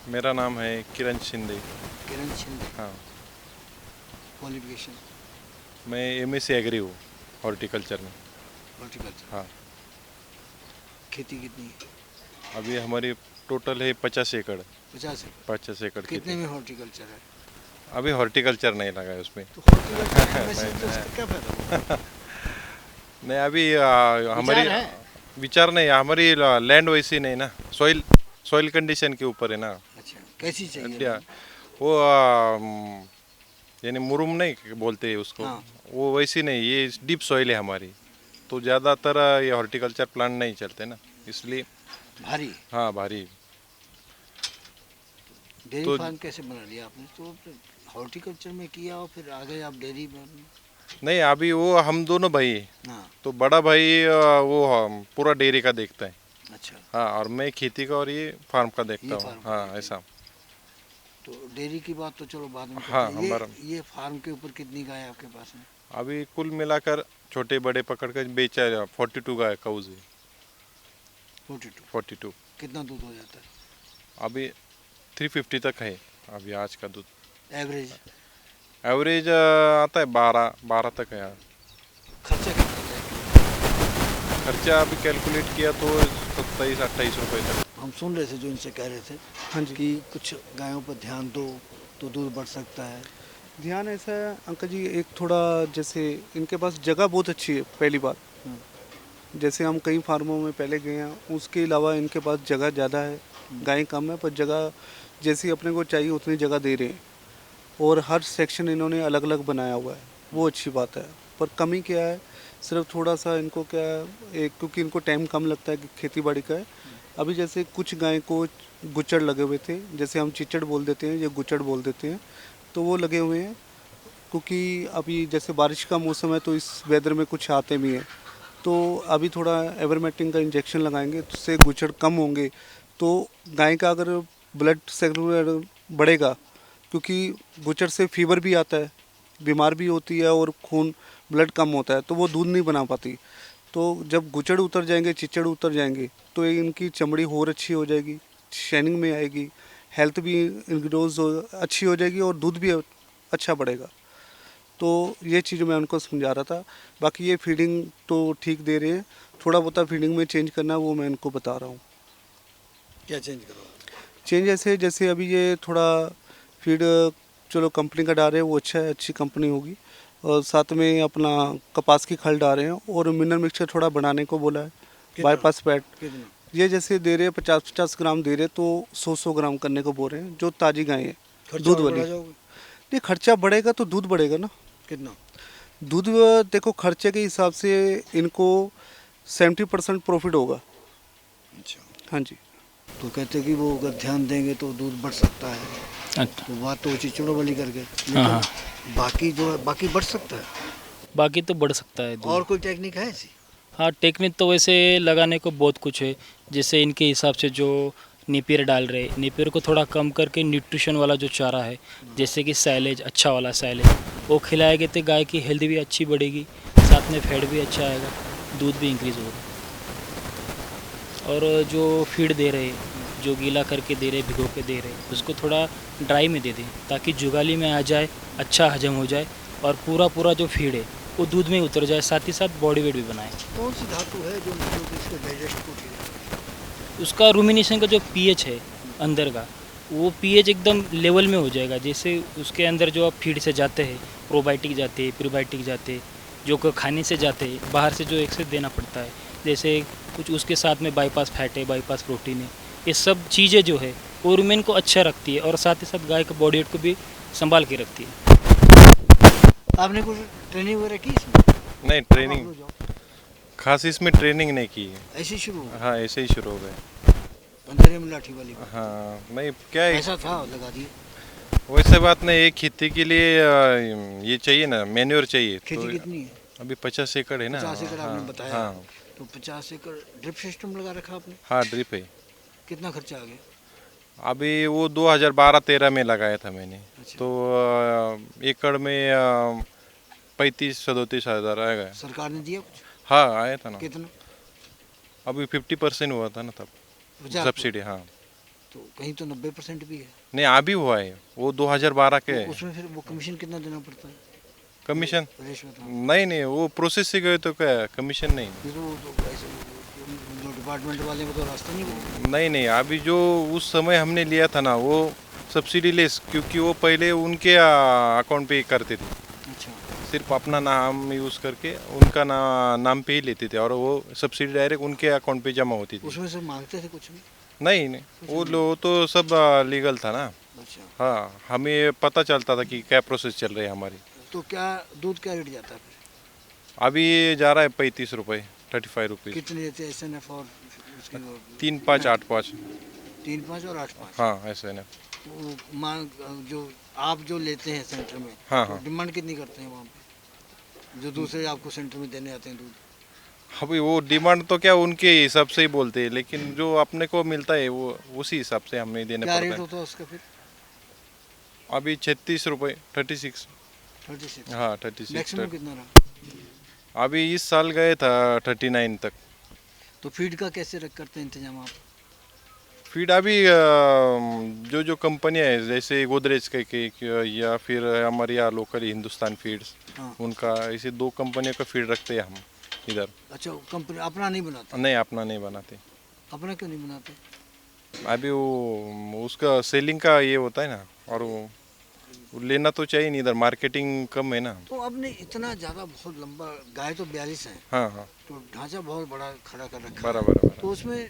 मेरा नाम है किरण शिंदे। किरण शिंदे। हाँ, क्वालिफिकेशन? मैं एमएससी एग्री हूँ हॉर्टिकल्चर में। हॉर्टिकल्चर। हाँ, खेती कितनी है? अभी हमारी टोटल है 50 एकड़। 50 एकड़। 50 एकड़ कितने खेती। में हॉर्टिकल्चर है? अभी हॉर्टिकल्चर नहीं लगा है उसमें। तो हॉर्टिकल्चर में नहीं, तो उसका क्या फायदा होगा? नहीं अभी हमारी विचार है। विचार नहीं, हमारी लैंड वैसी नहीं ना, सॉइल सॉइल कंडीशन के ऊपर है ना। अच्छा, कैसी चाहिए इंडिया लैंड? वो यानी मुरुम नहीं बोलते हैं उसको, हाँ। वो वैसी नहीं, ये डीप सॉइल है हमारी। तो ज़्यादातर ये हॉर्टिकल्चर प्लांट नहीं चलते ना, इसलिए। भारी। हाँ, भारी। डेयरी तो फार्म कैसे बना लिया आपने? तो हॉर्टिकल्चर में किया और फिर आगे आप डेयरी में? नहीं, अभी वो हम दोनों भाई हैं। हाँ। तो बड़ा भाई वो पूरा डेयरी का देखता है। अच्छा। हाँ, और मैं खेती का और ये फार्म का देखता ये हूँ। फार्म का हाँ, देखते हैं। ऐसा। तो डेयरी की बात तो चलो बाद में करते हाँ, हैं। हमारा ये फार्म के ऊपर कितनी गाय आपके पास है? अभी कुल मिलाकर छोटे बड़े पकड़ कर बेचा 42 गाय काउज है। 42। 42। कितना दूध हो जाता अभी 350 तक है अभी आज का दूध। है एवरेज? एवरेज आता है 12 तक है। खर्चा कितना जाएगा? खर्चा अभी कैलकुलेट किया तो 27-28 रुपये तक। हम सुन रहे थे जो इनसे कह रहे थे हाँ जी। कि कुछ गायों पर ध्यान दो तो दूध बढ़ सकता है। ध्यान ऐसा है अंकल जी, एक थोड़ा जैसे इनके पास जगह बहुत अच्छी है पहली बात। जैसे हम कई फार्मों में पहले गए हैं, उसके अलावा इनके पास जगह ज़्यादा है, गायें कम है पर जगह जैसी अपने को चाहिए उतनी जगह दे रहे हैं। और हर सेक्शन इन्होंने अलग अलग बनाया हुआ है, वो अच्छी बात है। पर कमी क्या है, सिर्फ थोड़ा सा इनको क्या है, एक क्योंकि इनको टाइम कम लगता है कि खेती बाड़ी का है। अभी जैसे कुछ गाय को गुच्चड़ लगे हुए थे, जैसे हम चिचड़ बोल देते हैं या गुच्चड़ बोल देते हैं, तो वो लगे हुए हैं। क्योंकि अभी जैसे बारिश का मौसम है तो इस वेदर में कुछ आते भी हैं, तो अभी थोड़ा एवरमेक्टिन का इंजेक्शन लगाएंगे तो उससे गुच्छड़ कम होंगे। तो गाय का अगर ब्लड सर्कुलर बढ़ेगा, क्योंकि गुच्छड़ से फीवर भी आता है, बीमार भी होती है और खून ब्लड कम होता है तो वो दूध नहीं बना पाती। तो जब गुच्छड़ उतर जाएंगे, चिचड़ उतर जाएंगे, तो इनकी चमड़ी और अच्छी हो जाएगी, शाइनिंग में आएगी, हेल्थ भी इनकी डोज अच्छी हो जाएगी और दूध भी अच्छा बढ़ेगा। तो ये चीज़ मैं उनको समझा रहा था। बाकी ये फीडिंग तो ठीक दे रहे हैं, थोड़ा बहुत फीडिंग में चेंज करना है वो मैं इनको बता रहा हूँ। क्या चेंज करो? चेंज ऐसे जैसे अभी ये थोड़ा फीड चलो कंपनी का डाल रहे हैं, वो अच्छा है, अच्छी कंपनी होगी। और साथ में अपना कपास की खल डाल रहे हैं और मिनरल मिक्सचर थोड़ा बनाने को बोला है। कितना? बाईपास पैड कितना? ये जैसे दे रहे हैं 50-50 ग्राम दे रहे हैं, तो 100-100 ग्राम करने को बोल रहे हैं जो ताज़ी गाय है खर्चा दूध और वाली। बढ़ा जाओगे? नहीं, खर्चा बढ़ेगा तो दूध बढ़ेगा ना। कितना? दूध देखो खर्चे के हिसाब से इनको 70% प्रॉफिट होगा। अच्छा। हाँ जी। तो कहते कि वो अगर ध्यान देंगे तो दूध बढ़ सकता है। अच्छा। तो बात तो चिचड़ों वाली करके, हाँ हाँ, लेकिन बाकी जो है बाकी बढ़ सकता है। बाकी तो बढ़ सकता है दूध। और कोई टेक्निक है ऐसी? हाँ, टेक्निक तो वैसे लगाने को बहुत कुछ है। जैसे इनके हिसाब से जो नेपियर डाल रहे, नेपियर को थोड़ा कम करके न्यूट्रिशन वाला जो चारा है, जैसे कि साइलेज, अच्छा वाला साइलेज, वो खिलाएंगे तो गाय की हेल्थ भी अच्छी बढ़ेगी, साथ में फैट भी अच्छा आएगा, दूध भी इंक्रीज़ होगा। और जो फीड दे रहे, जो गीला करके दे रहे, भिगो के दे रहे, उसको थोड़ा ड्राई में दे दें ताकि जुगाली में आ जाए, अच्छा हजम हो जाए और पूरा पूरा जो फीड है वो दूध में उतर जाए, साथ ही साथ बॉडी वेट भी बनाए। कौन सी धातु है जो मतलब कि इसके डाइजेस्ट को ठीक है? उसका रूमिनेशन का जो पीएच है अंदर का, वो पीएच एकदम लेवल में हो जाएगा। जैसे उसके अंदर जो आप फीड से जाते हैं, प्रोबायोटिक जाते हैं, प्रीबायोटिक जाते हैं, जो खाने से जाते हैं, बाहर से जो एक्सेस देना पड़ता है, जैसे कुछ उसके साथ में बाईपास फैट है, बाईपास प्रोटीन है, ये सब चीज़ें जो है वो रूमेन को अच्छा रखती है और साथ ही साथ गाय का बॉडी वेट को भी संभाल के रखती है। आपने कुछ ट्रेनिंग वगैरह की इसमें? नहीं, ट्रेनिंग खास इसमें ट्रेनिंग नहीं की है। ऐसे ही शुरू हो? हाँ, ऐसे ही शुरू हो गए। अंधेरे में लाठी वाली बात। हाँ, नहीं क्या है, ऐसा था लगा दिए। वैसे बात नहीं है। खेती के लिए ये चाहिए ना, मैन्योर चाहिए। खेती तो कितनी है? अभी 50 एकड़ है ना। 50 एकड़ आपने हाँ, बताया। हाँ, तो 50 एकड़ ड्रिप सिस्टम लगा रखा आपने? हाँ, ड्रिप है। कितना खर्चा आ गया? अभी वो 2012-13 में लगाया था मैंने। अच्छा। तो एकड़ में 35-37 हज़ार आएगा। सरकार ने दिया कुछ? हाँ, आया था ना। कितना? अभी 50% हुआ था ना तब 50? सब्सिडी। हाँ, तो कहीं तो 90% भी है। नहीं अभी हुआ है वो 2012 के तो उसमें फिर वो कमीशन कितना देना पड़ता है? कमीशन रिश्वत? हाँ। नहीं नहीं वो प्रोसेस से गए तो क्या कमीशन नहीं फिर तो ऐसे जो डिपार्टमेंट वाले को तो रास्ता नहीं मिला। नहीं नहीं अभी जो उस समय हमने लिया था ना वो सब्सिडी लेस क्योंकि वो पहले उनके अकाउंट पे ही करते थे अच्छा। सिर्फ अपना नाम यूज़ करके उनका नाम पे ही लेते थे और वो सब्सिडी डायरेक्ट उनके अकाउंट पे जमा होती थी। उसमें से मांगते थे कुछ भी? नहीं नहीं वो लो तो सब लीगल था ना। अच्छा। हाँ हमें पता चलता था कि क्या प्रोसेस चल रही है हमारी। तो क्या दूध क्या रेट जाता है फिर? अभी ये जा रहा है 35 रुपये 35 रुपीज़। कितने देते हैं SNF और उसकी 3, 5, 8, 5। 3, 5 और 8, 5? हाँ ऐसे ना। तो मांग जो आप जो लेते हैं सेंटर में, हाँ, तो हाँ। डिमांड कितनी करते हैं वहाँ पे जो दूसरे आपको सेंटर में देने आते हैं दूध? अभी वो डिमांड तो क्या उनके हिसाब से ही बोलते हैं लेकिन जो अपने को मिलता है वो उसी हिसाब से हमें देने क्या पड़ता रेट है। होता है उसका फिर? अभी 36 रुपये 36। 36? हाँ 36 मैक्सिमम तक। कितना रहा? अभी इस साल गए था 39 तक। तो फीड का कैसे करते हैं इंतजाम आप? फीड अभी जो जो कंपनियां है जैसे गोदरेज के या फिर हमारे यहाँ लोकल हिंदुस्तान फीड्स हाँ। उनका ऐसे 2 कंपनियों का फीड रखते हैं हम इधर। अच्छा, कंपनी अपना नहीं बनाते? नहीं अपना नहीं बनाते। अपना क्यों नहीं बनाते? अभी वो उसका सेलिंग का ये होता है ना और वो लेना तो चाहिए नहीं इधर मार्केटिंग कम है ना। तो आपने इतना ज़्यादा बहुत लंबा, गाय तो 42 है, हाँ हाँ तो ढांचा बहुत बड़ा खड़ा कर रखा है। बराबर बराबर। तो उसमें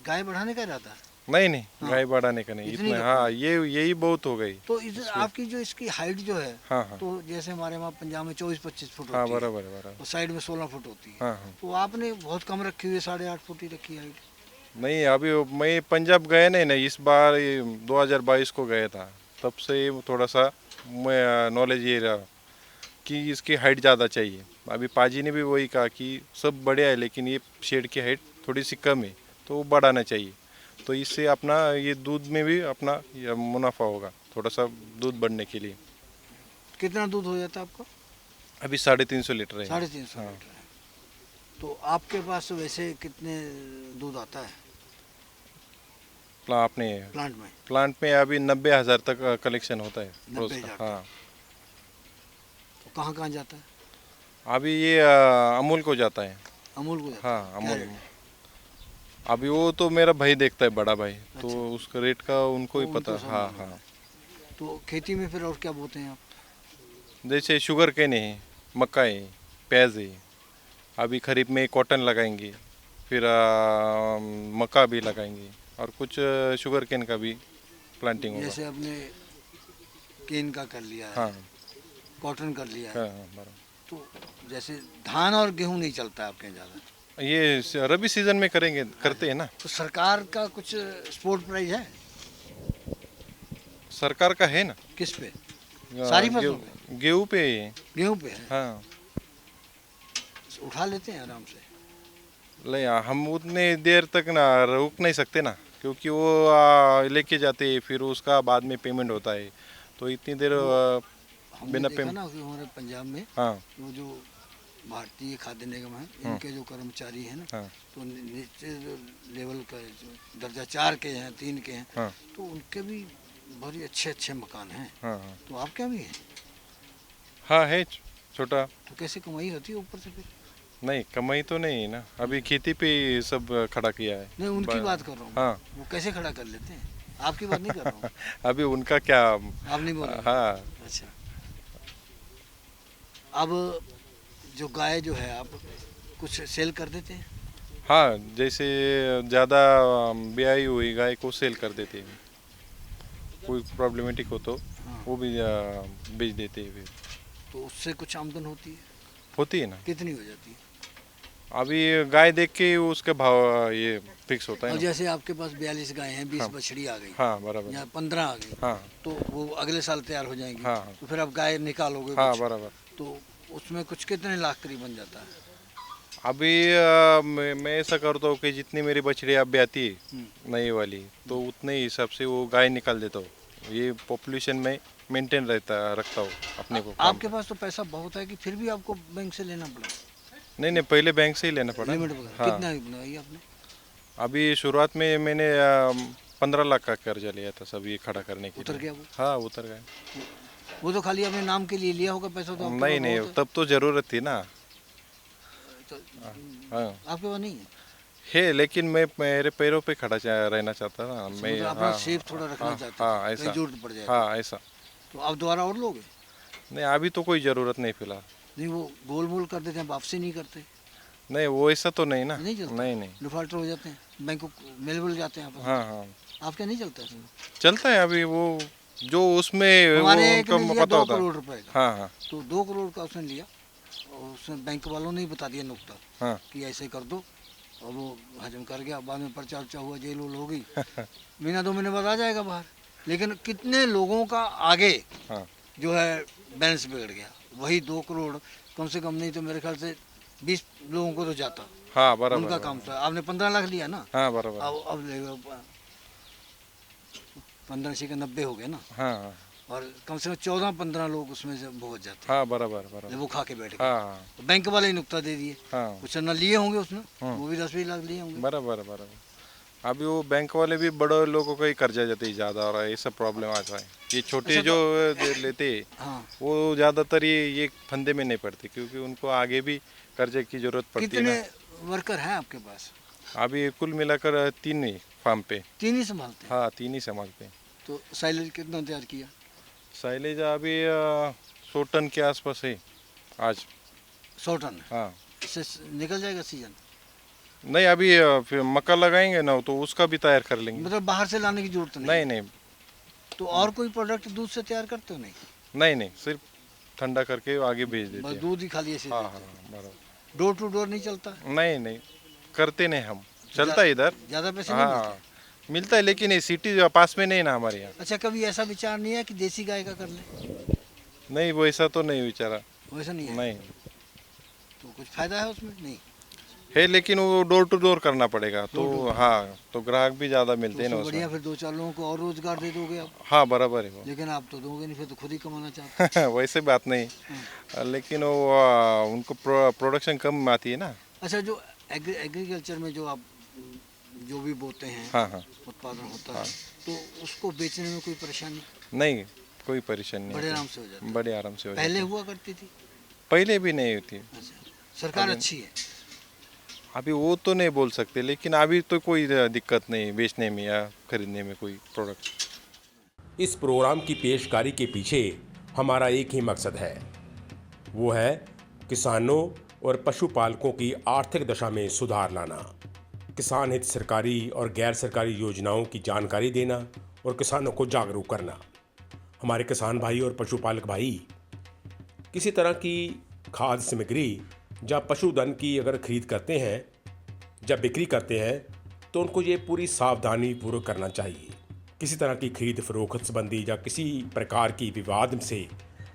गाय बढ़ाने का इरादा है? नहीं नहीं हाँ। गाय बढ़ाने का नहीं इतनी इतना। रखो। हाँ ये यही बहुत हो गई। तो आपकी जो इसकी हाइट जो है, हाँ हाँ तो जैसे हमारे वहाँ पंजाब में 24-25 फुट हाँ होती है बराबर बराबर। और साइड में 16 फुट होती है। हाँ हाँ तो आपने बहुत कम रखी हुई है, 8.5 फुट ही रखी है हाइट। नहीं अभी मैं पंजाब गया नहीं ना इस बार 2022 को गया था तब से थोड़ा सा मैं नॉलेज ये रहा कि इसकी हाइट ज़्यादा चाहिए। अभी पाजी ने भी वही कहा कि सब बढ़िया है लेकिन ये शेड की हाइट थोड़ी सी कम है तो वो बढ़ाना चाहिए। तो इससे अपना ये दूध में भी अपना ये मुनाफा होगा थोड़ा सा दूध बढ़ने के लिए। कितना दूध हो जाता है आपका? अभी 350 लीटर है। 350 हाँ। लीटर है। तो आपके पास वैसे कितने दूध आता है अपने प्लांट में? प्लांट में अभी 90,000 तक कलेक्शन होता है रोज 90,000 का। हाँ तो कहाँ कहाँ जाता है? अभी ये अमूल को जाता है। अमूल को जाता हाँ है? क्या अमूल। रेट? अभी वो तो मेरा भाई देखता है बड़ा भाई तो अच्छा। उसका रेट का उनको ही वो पता। उनको सब हाँ मालूम हाँ तो खेती में फिर और क्या बोते हैं आप? जैसे शुगर केन है मक्का है प्याज है। अभी खरीफ में कॉटन लगाएंगे फिर मक्का भी लगाएंगे और कुछ शुगर केन का भी प्लांटिंग होगा। जैसे आपने केन का कर लिया है, हाँ कॉटन कर लिया हाँ है, हाँ, बराबर। तो जैसे धान और गेहूं नहीं चलता है आपके यहाँ ज़्यादा? ये रबी सीजन में करेंगे करते हैं ना। तो सरकार का कुछ सपोर्ट प्राइस है सरकार का है ना। किस पे? सारी फसलों पे? गेहूँ पे है। गेहूं पे है? हाँ उठा लेते हैं आराम से? ले हम उतने देर तक ना रुक नहीं सकते ना क्योंकि वो लेके जाते हैं फिर उसका बाद में पेमेंट होता है तो इतनी देर हमने बिना देखा पेमेंट। ना कि हमारे पंजाब में हाँ वो जो भारतीय खाद्य निगम है, इनके जो कर्मचारी हैं ना, हाँ तो नीचे जो लेवल का जो दर्जा 4 के हैं, 3 के हैं, हाँ तो उनके भी बड़े अच्छे अच्छे मकान हैं। हाँ हाँ तो आपके भी है? हाँ है छोटा। तो कैसे कमाई होती है ऊपर से फिर? नहीं कमाई तो नहीं है ना अभी खेती पे ही सब खड़ा किया है। नहीं, उनकी बात कर रहा हूँ। हाँ वो कैसे खड़ा कर लेते हैं? आपकी बात नहीं कर रहा हूँ। अभी उनका क्या। आप नहीं बोल रहे? हाँ अच्छा। अब जो गाय जो है आप कुछ सेल कर देते हैं? हाँ जैसे ज़्यादा ब्याई हुई गाय को सेल कर देते हैं कोई प्रॉब्लमेटिक हो तो हाँ। वो भी बेच देते हैं फिर। तो उससे कुछ आमदन होती है? होती है ना। कितनी हो जाती है? अभी गाय देख के उसका भाव ये फिक्स होता है और ना। जैसे आपके पास 42 गाय हैं, 20 हाँ। बछड़ी आ गई हाँ बराबर। या 15 आ गई, हाँ तो वो अगले साल तैयार हो जाएंगी। हाँ। तो फिर आप गाय निकालोगे हाँ कुछ, बराबर। तो उसमें कुछ कितने लाख करीबन जाता है? अभी मैं ऐसा करता हूँ कि जितनी मेरी बछड़ी अब आती है नई वाली तो उतने ही हिसाब से वो गाय निकाल देता हूँ। ये पॉपुलेशन में मेंटेन रखता हूँ अपने को काम आपके पास तो पैसा बहुत है कि फिर भी आपको बैंक से लेना पड़ा? नहीं नहीं पहले बैंक से ही लेना पड़ा। लिमिट वगैरह हाँ कितना बनाई आपने? अभी शुरुआत में मैंने 15 लाख का कर्जा लिया था सब ये खड़ा करने के उतर लिए। गया वो? हाँ उतर गया। वो तो खाली अपने नाम के लिए लिया होगा पैसा, तो आपके नहीं पास नहीं, बहुत है। तब तो जरूरत थी ना। तो हाँ आपके पास नहीं है? है, लेकिन मैं मेरे पैरों पे खड़ा रहना चाहता ना मैं। मतलब अपना हाँ सेफ थोड़ा रखना हाँ चाहते हाँ, हैं, ऐसा। कहीं जरूरत पड़ जाए। हाँ ऐसा। तो आप दोबारा और लोगे? नहीं अभी तो कोई ज़रूरत नहीं फिलहाल। नहीं, वो गोल मोल कर देते हैं, वापसी नहीं करते, नहीं वो ऐसा तो नहीं ना। नहीं चलता? नहीं नहीं। डिफॉल्टर हो जाते हैं, बैंक को मिल जाते हैं आपस में। हाँ हाँ आपके नहीं चलता है? चलता है अभी वो जो उसमें वो हमारे एक ने उनको लिया पता 2 होता है। करोड़ रुपए का। हाँ हाँ तो 2 करोड़ का उसने लिया और उसने बैंक वालों ने ही बता दिया नुकता हाँ कि ऐसे कर दो, और वो हजम कर गया। बाद में पर्चा वर्चा हुआ, जेल उल हो गई, महीना 2 महीने बाद आ जाएगा बाहर। लेकिन कितने लोगों का आगे हाँ जो है बैलेंस बिगड़ गया। वही 2 करोड़ कम से कम नहीं तो मेरे ख्याल से 20 लोगों को तो जाता। हाँ बराबर। उनका काम था। आपने 15 लाख लिया ना, हाँ बराबर। अब ले 15 से 90 हो गए ना, हाँ हाँ और कम से कम 14-15 लोग उसमें से भुगत जाते हाँ बराबर हैं बराबर। जब वो खा के बैठ गए। हाँ तो बैंक वाले ही नुकता दे दिए। हाँ कुछ ना लिए होंगे उसने, वो भी 10-20 लाख लिए होंगे। बराबर बराबर। अभी वो बैंक वाले भी बड़े लोगों को ही कर्जा जाते ही ज़्यादा और ऐसा प्रॉब्लम आता है। ये छोटे जो लेते हाँ, वो ज़्यादातर ये फंदे में नहीं पड़ते क्योंकि उनको आगे भी कर्जे की जरूरत पड़ती है कितने ना। वर्कर हैं आपके पास? अभी कुल मिलाकर 3 ही फार्म पे। 3 ही संभालते हैं? हाँ 3 ही संभालते हैं। तो साइलेज कितना तैयार किया? साइलेज अभी 100 टन के आसपास है आज। 100 टन? हाँ इससे निकल जाएगा सीजन? नहीं अभी फिर मक्का लगाएंगे ना तो उसका भी तैयार कर लेंगे। मतलब बाहर से लाने की जरूरत नहीं? नहीं नहीं तो और कोई प्रोडक्ट दूध से तैयार करते हो? नहीं, नहीं नहीं, सिर्फ ठंडा करके आगे भेज देते बस हैं। दूध ही खाली ऐसे हाँ देते हाँ हैं। बराबर। डोर टू डोर नहीं चलता? नहीं नहीं करते नहीं हम, चलता है इधर। ज़्यादा पैसे नहीं हाँ मिलते? मिलता है लेकिन ये सिटी पास में नहीं ना हमारे यहाँ। अच्छा, कभी ऐसा विचार नहीं है कि देसी गाय का कर ले? नहीं वैसा तो नहीं विचारा। वैसा नहीं है? नहीं तो कुछ फायदा है उसमें? नहीं है लेकिन वो डोर टू डोर करना पड़ेगा तो हाँ तो ग्राहक भी ज़्यादा तो मिलते हैं ना उससे बढ़िया उसमें। फिर 2-4 लोगों को और रोजगार दे दोगे आप। हाँ बराबर है वो। लेकिन आप तो दोगे नहीं, फिर तो खुद ही कमाना चाहते हैं। वैसे बात नहीं लेकिन वो उनको प्रोडक्शन कम आती है ना। अच्छा, जो एग्रीकल्चर में जो आप जो भी बोते हैं, हाँ हाँ उत्पादन होता है, तो उसको बेचने में कोई परेशानी? नहीं कोई परेशानी नहीं बड़े होती। आराम से हो जाता है? बड़े आराम से हो पहले जाती हुआ करती थी? है। पहले भी नहीं होती। अच्छा, सरकार अच्छी है? अभी वो तो नहीं बोल सकते लेकिन अभी तो कोई दिक्कत नहीं बेचने में या खरीदने में कोई प्रोडक्ट। इस प्रोग्राम की पेशकारी के पीछे हमारा एक ही मकसद है, वो है किसानों और पशुपालकों की आर्थिक दशा में सुधार लाना, किसान हित सरकारी और गैर सरकारी योजनाओं की जानकारी देना और किसानों को जागरूक करना। हमारे किसान भाई और पशुपालक भाई किसी तरह की खाद्य सामग्री या पशुधन की अगर खरीद करते हैं, जब बिक्री करते हैं तो उनको ये पूरी सावधानी पूर्वक करना चाहिए। किसी तरह की खरीद फरोख्त संबंधी या किसी प्रकार की विवाद से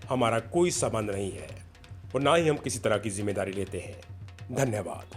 हमारा कोई संबंध नहीं है और ना ही हम किसी तरह की जिम्मेदारी लेते हैं। धन्यवाद।